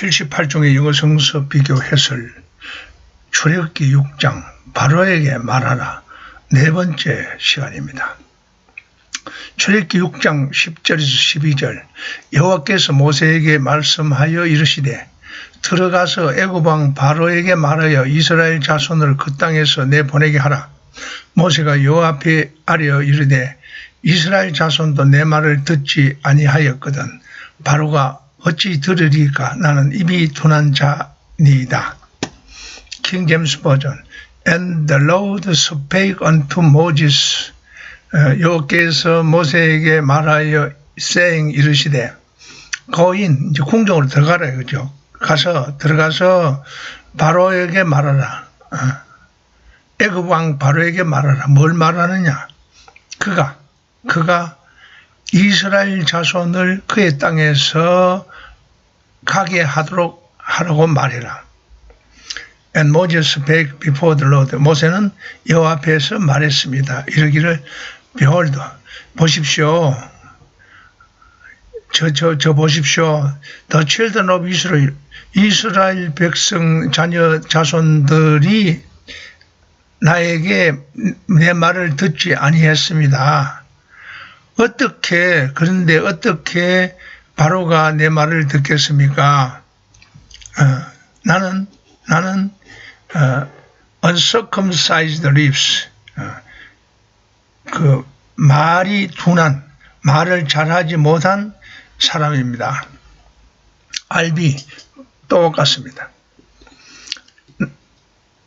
78종의 영어 성서 비교 해설 출애굽기 6장 바로에게 말하라 네 번째 시간입니다. 출애굽기 6장 10절에서 12절 여호와께서 모세에게 말씀하여 이르시되 들어가서 애굽 왕 바로에게 말하여 이스라엘 자손을 그 땅에서 내보내게 하라. 모세가 여호와 앞에 아뢰어 이르되 이스라엘 자손도 내 말을 듣지 아니하였거든 바로가 어찌 들으리까 나는 입이 둔한 자니이다. 킹 제임스 버전. And the Lord spake unto Moses. 여호와께서 모세에게 말하여 saying 이르시되 거인 이제 궁정으로 들어가라 그죠. 들어가서 바로에게 말하라. 애굽 왕 바로에게 말하라. 뭘 말하느냐? 그가 이스라엘 자손을 그의 땅에서 가게 하라고 말해라. And Moses spake before the Lord. 모세는 여호와 앞에서 말했습니다. 이르기를 Behold, 보십시오. 저 보십시오. The children of Israel. 이스라엘 백성 자손들이 나에게 내 말을 듣지 아니했습니다. 그런데 어떻게 바로가 내 말을 듣겠습니까? 나는 uncircumcised lips, 그 말이 둔한, 말을 잘하지 못한 사람입니다. RB 똑같습니다.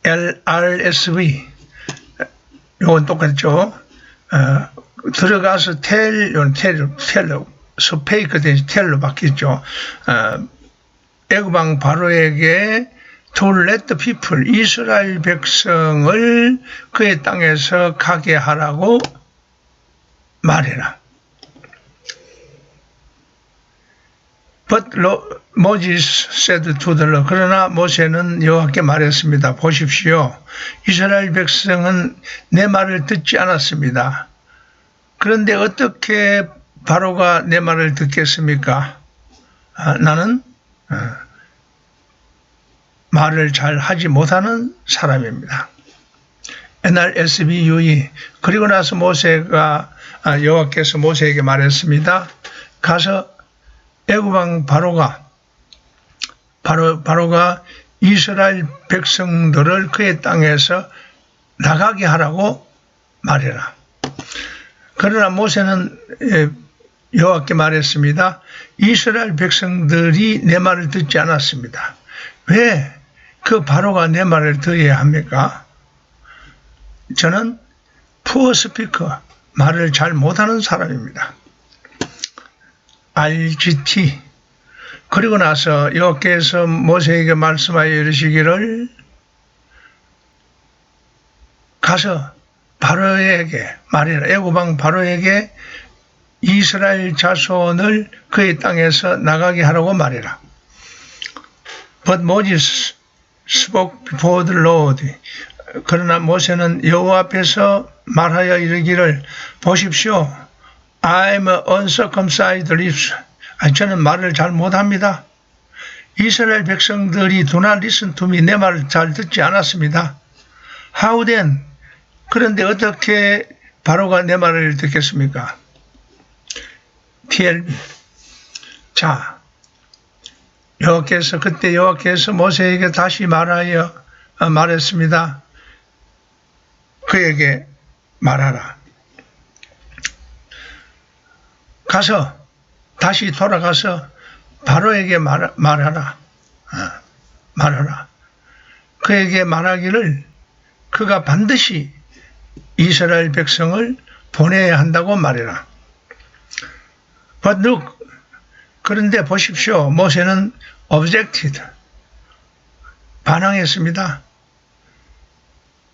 LRSV 이건 똑같죠. 들어가서 텔로 스페이크 대신 텔로 바뀌었죠. 애굽 왕 바로에게 to let the people, 이스라엘 백성을 그의 땅에서 가게 하라고 말해라. But Moses said to the Lord. 그러나 모세는 여호와께 말했습니다. 보십시오. 이스라엘 백성은 내 말을 듣지 않았습니다. 그런데 어떻게 바로가 내 말을 듣겠습니까? 나는 말을 잘 하지 못하는 사람입니다. NRSVUE. 그리고 나서 여호와께서 모세에게 말했습니다. 가서 애굽 왕 바로가 이스라엘 백성들을 그의 땅에서 나가게 하라고 말해라. 그러나 모세는 여호와께 말했습니다. 이스라엘 백성들이 내 말을 듣지 않았습니다. 왜 그 바로가 내 말을 들어야 합니까? 저는 poor speaker, 말을 잘 못하는 사람입니다. RGT. 그리고 나서 여호와께서 모세에게 말씀하여 이르시기를 가서 바로에게 말해라. 애굽 왕 바로에게 이스라엘 자손을 그의 땅에서 나가게 하라고 말해라. But Moses spoke before the Lord. 그러나 모세는 여호와 앞에서 말하여 이르기를 보십시오. I'm uncircumcised lips. 저는 말을 잘 못합니다. 이스라엘 백성들이 do not listen to me. 내 말을 잘 듣지 않았습니다. How then? 그런데 어떻게 바로가 내 말을 듣겠습니까? TLB. 자, 그때 여호와께서 모세에게 다시 말했습니다. 그에게 말하라. 다시 돌아가서 바로에게 말하라. 그에게 말하기를 그가 반드시 이스라엘 백성을 보내야 한다고 말해라. But look, 그런데 보십시오. 모세는 objected, 반항했습니다.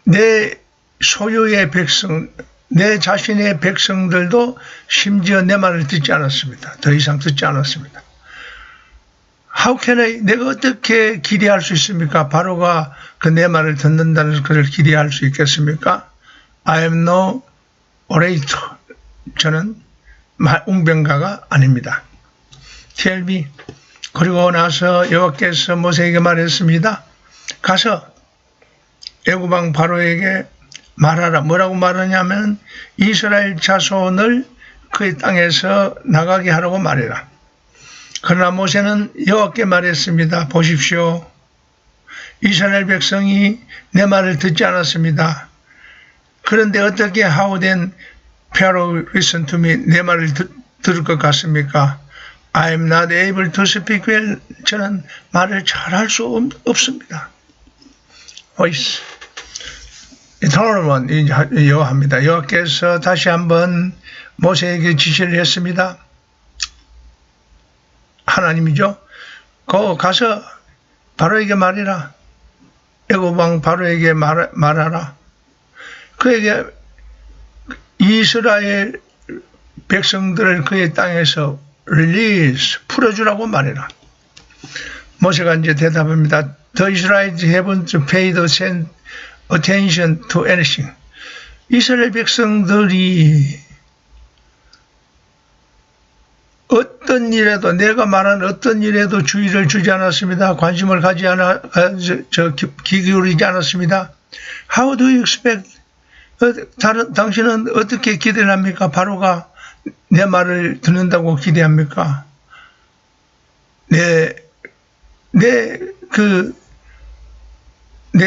내 소유의 백성, 내 자신의 백성들도 심지어 내 말을 듣지 않았습니다. 더 이상 듣지 않았습니다. How can I, 내가 어떻게 기대할 수 있습니까? 바로가 내 말을 듣는다는 것을 기대할 수 있겠습니까? I am no orator. 저는 웅변가가 아닙니다. TLB. 그리고 나서 여호와께서 모세에게 말했습니다. 가서 애굽 왕 바로에게 말하라. 뭐라고 말하냐면 이스라엘 자손을 그의 땅에서 나가게 하라고 말해라. 그러나 모세는 여호와께 말했습니다. 보십시오. 이스라엘 백성이 내 말을 듣지 않았습니다. 그런데 어떻게 how then Pharaoh listen to me 내 말을 들을 것 같습니까? I am not able to speak well. 저는 말을 잘할 수 없습니다. voice. Eternal One 여호와입니다. 여호와께서 다시 한번 모세에게 지시를 했습니다. 하나님이죠. 거 가서 바로에게 말해라. 애굽 왕 바로에게 말하라. 그에게 이스라엘 백성들을 그의 땅에서 release 풀어주라고 말해라. 모세가 이제 대답합니다. The Israelites haven't paid attention to anything. 이스라엘 백성들이 어떤 일에도 내가 말한 어떤 일에도 주의를 주지 않았습니다. 관심을 가지 않아 귀 기울이지 않았습니다. How do you expect? 당신은 어떻게 기대를 합니까? 바로가 내 말을 듣는다고 기대합니까? 내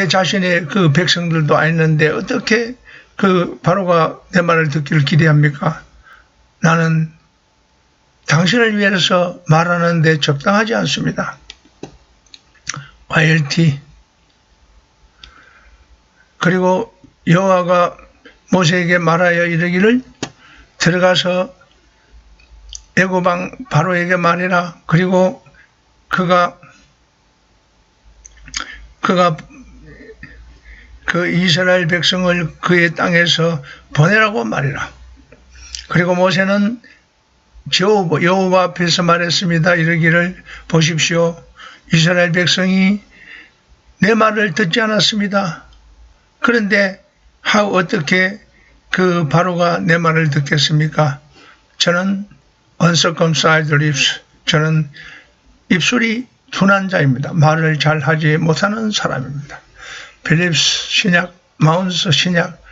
자신의 그 백성들도 아니는데 어떻게 그 바로가 내 말을 듣기를 기대합니까? 나는 당신을 위해서 말하는데 적당하지 않습니다. YLT. 그리고 여호와가 모세에게 말하여 이르기를 들어가서 애굽 왕 바로에게 말해라. 그리고 그가 그 이스라엘 백성을 그의 땅에서 보내라고 말해라. 그리고 모세는 여호와 앞에서 말했습니다. 이르기를 보십시오. 이스라엘 백성이 내 말을 듣지 않았습니다. 그런데 어떻게 그 바로가 내 말을 듣겠습니까? 저는 uncircumcised lips. 저는 입술이 둔한 자입니다. 말을 잘 하지 못하는 사람입니다. 필립스 신약, 마운스 신약,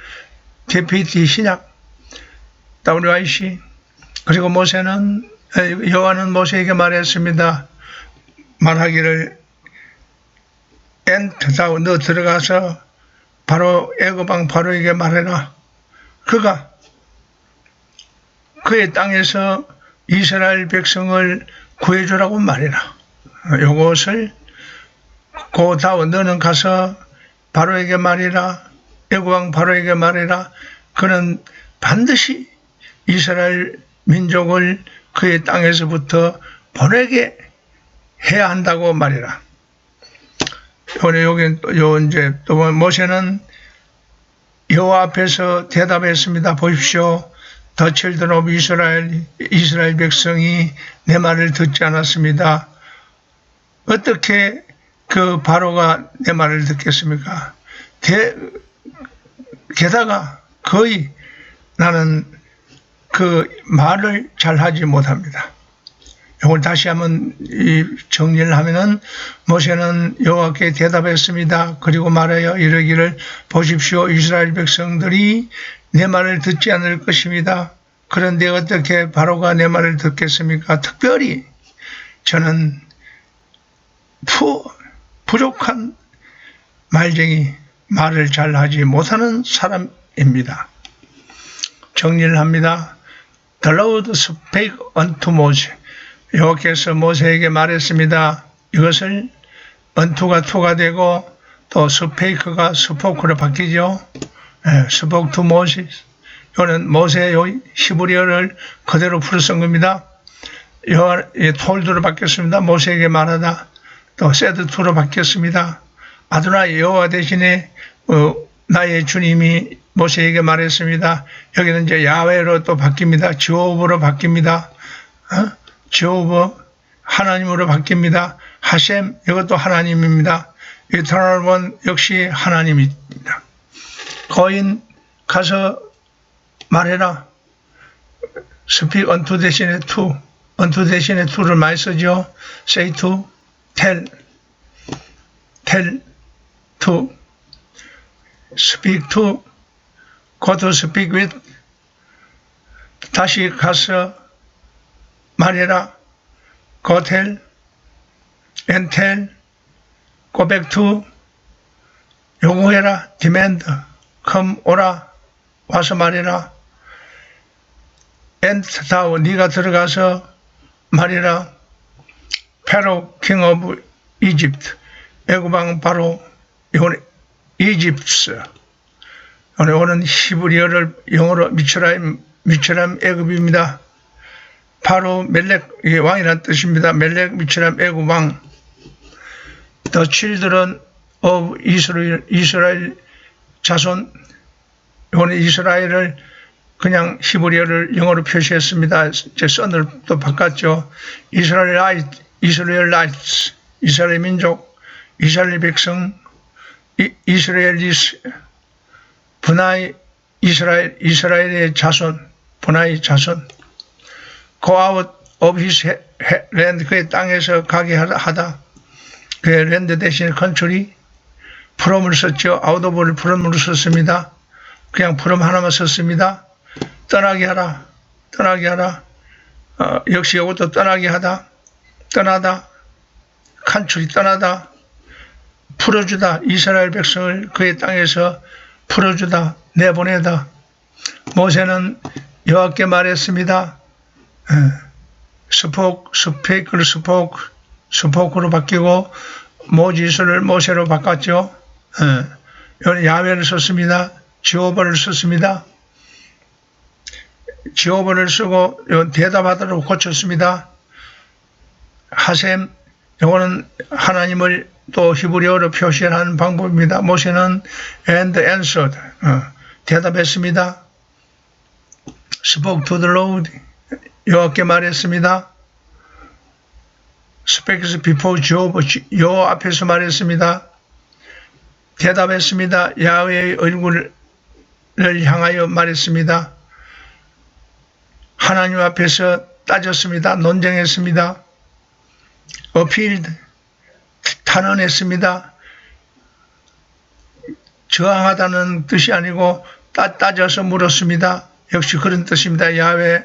DPT 신약, WIC. 그리고 여호와는 모세에게 말했습니다. 말하기를 너 들어가서 바로 애굽 왕 바로에게 말해라. 그가 그의 땅에서 이스라엘 백성을 구해주라고 말해라. 요것을 너는 가서 바로에게 말해라. 애굽 왕 바로에게 말해라. 그는 반드시 이스라엘 민족을 그의 땅에서부터 보내게 해야 한다고 말해라. 이제 또 모세는 여호와 앞에서 대답했습니다. 보십시오. The children of 이스라엘 백성이 내 말을 듣지 않았습니다. 어떻게 그 바로가 내 말을 듣겠습니까? 게다가 거의 나는 그 말을 잘 하지 못합니다. 이걸 다시 한번 정리를 하면은 모세는 여호와께 대답했습니다. 그리고 말하여 이르기를 보십시오. 이스라엘 백성들이 내 말을 듣지 않을 것입니다. 그런데 어떻게 바로가 내 말을 듣겠습니까? 특별히 저는 부족한 말쟁이, 말을 잘 하지 못하는 사람입니다. 정리를 합니다. The Lord spake unto Moses. 여호와께서 모세에게 말했습니다. 이것을 unto가 to가 되고 또 spake가 spoke로 바뀌죠. spoke to Moses. 이거는 모세의 히브리어를 그대로 풀어 쓴 겁니다. told로 바뀌었습니다. 모세에게 말하다. 또 said to로 바뀌었습니다. 아도나이 여호와 대신에 나의 주님이 모세에게 말했습니다. 여기는 이제 야훼로 또 바뀝니다. 지호브로 바뀝니다. 지호브 하나님으로 바뀝니다. 하셈 이것도 하나님입니다. Eternal One 역시 하나님입니다. 거인 가서 말해라. Speak unto 대신에 to unto 대신에 to를 많이 쓰죠. say to, tell to, speak to, go to speak with, 다시 가서 말해라, go tell, and tell, go back to, 요구해라, demand, come 오라, 와서 말해라, and thou, 네가 들어가서 말해라, Pharaoh, king of Egypt, 애굽왕 바로, 이건 이집스, 오늘은 히브리어를 영어로 미츠라임 애굽입니다. 바로 멜렉 왕이라는 뜻입니다. 멜렉 미츠라임 애굽 왕. The children of 이스라엘 자손. 이거는 이스라엘을 그냥 히브리어를 영어로 표시했습니다. 제 선을 또 바꿨죠. 이스라엘라이츠, 이스라엘 민족, 이스라엘 백성, 이스라엘리스, 분하의 이스라엘의 자손, 분하의 자손. Go out of his land, 그의 땅에서 가게 하다. 그의 랜드 대신에 컨트리, from을 썼죠. out of를 from으로 썼습니다. 그냥 from 하나만 썼습니다. 떠나게 하라. 역시 이것도 떠나게 하다. 떠나다. 컨트리 떠나다. 풀어주다. 이스라엘 백성을 그의 땅에서 풀어주다. 내보내다. 모세는 여호와께 말했습니다. 스포크로 바뀌고 모지스를 모세로 바꿨죠. 여기 야훼를 썼습니다. 지오버를 썼습니다. 지오버를 쓰고 대답하도록 고쳤습니다. 하셈, 이거는 하나님을 또 히브리어로 표시하는 방법입니다. 모세는 and answered, 대답했습니다. spoke to the Lord, 여호와께 말했습니다. speaks before Job, 여호와 앞에서 말했습니다. 대답했습니다. 야훼의 얼굴을 향하여 말했습니다. 하나님 앞에서 따졌습니다. 논쟁했습니다. appealed, 탄원했습니다. 저항하다는 뜻이 아니고 따져서 물었습니다. 역시 그런 뜻입니다. 야훼.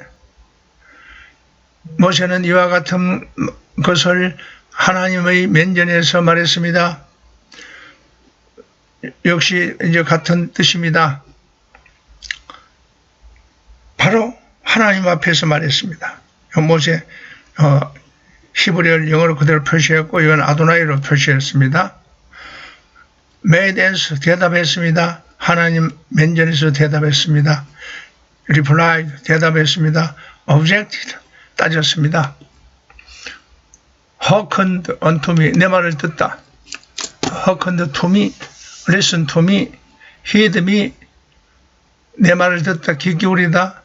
모세는 이와 같은 것을 하나님의 면전에서 말했습니다. 역시 이제 같은 뜻입니다. 바로 하나님 앞에서 말했습니다. 모세 히브리어를 영어로 그대로 표시했고 이건 아도나이로 표시했습니다. made answer, 대답했습니다. 하나님 면전에서 대답했습니다. replied, 대답했습니다. objected, 따졌습니다. hearkened unto me, 내 말을 듣다. hearkened to me, listen to me, heed me, 내 말을 듣다, 귀 기울이다.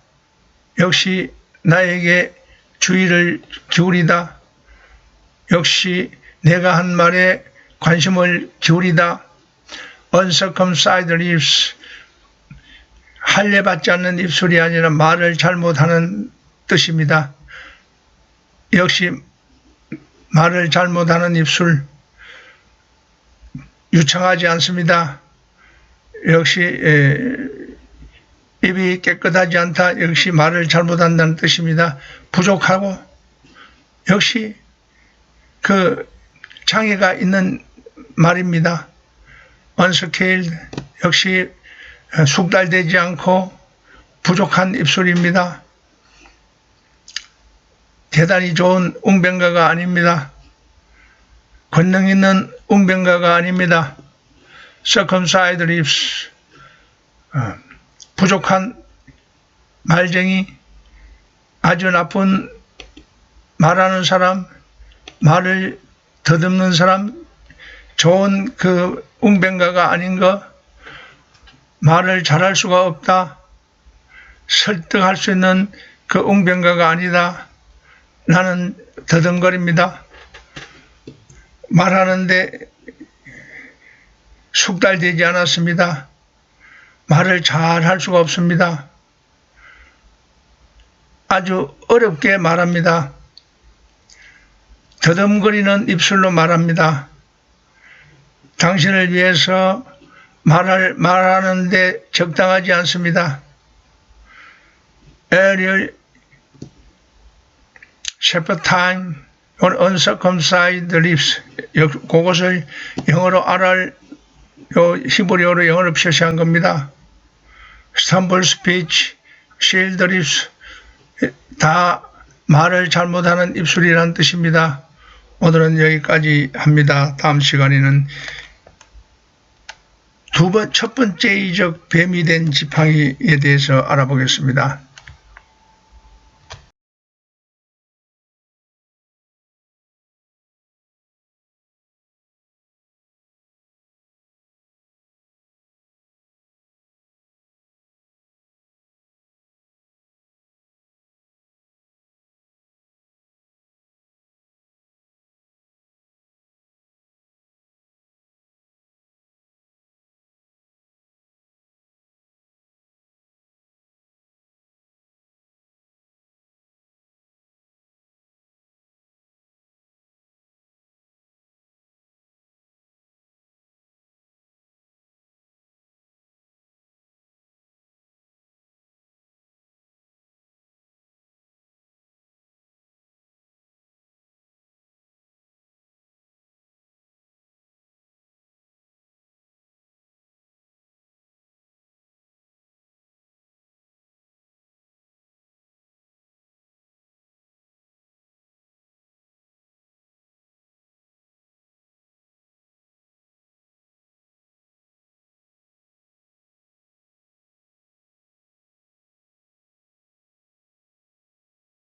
역시 나에게 주의를 기울이다. 역시 내가 한 말에 관심을 기울이다. uncircumcised lips, 할례받지 않는 입술이 아니라 말을 잘못하는 뜻입니다. 역시 말을 잘못하는 입술, 유창하지 않습니다. 역시 입이 깨끗하지 않다. 역시 말을 잘못한다는 뜻입니다. 부족하고 역시 그 장애가 있는 말입니다. unscaled, 역시 숙달되지 않고 부족한 입술입니다. 대단히 좋은 웅변가가 아닙니다. 권능 있는 웅변가가 아닙니다. circumcised lips, 부족한 말쟁이, 아주 나쁜 말하는 사람, 말을 더듬는 사람, 좋은 그 웅변가가 아닌 것, 말을 잘할 수가 없다, 설득할 수 있는 그 웅변가가 아니다. 나는 더듬거립니다. 말하는데 숙달되지 않았습니다. 말을 잘 할 수가 없습니다. 아주 어렵게 말합니다. 더듬거리는 입술로 말합니다. 당신을 위해서 말하는데 적당하지 않습니다. Ariel shepherd time on uncircumcised lips. 그것을 영어로 알알, 히브리어로 영어로 표시한 겁니다. stumble speech, sealed lips. 다 말을 잘못하는 입술이란 뜻입니다. 오늘은 여기까지 합니다. 다음 시간에는 첫 번째 이적 뱀이 된 지팡이에 대해서 알아보겠습니다.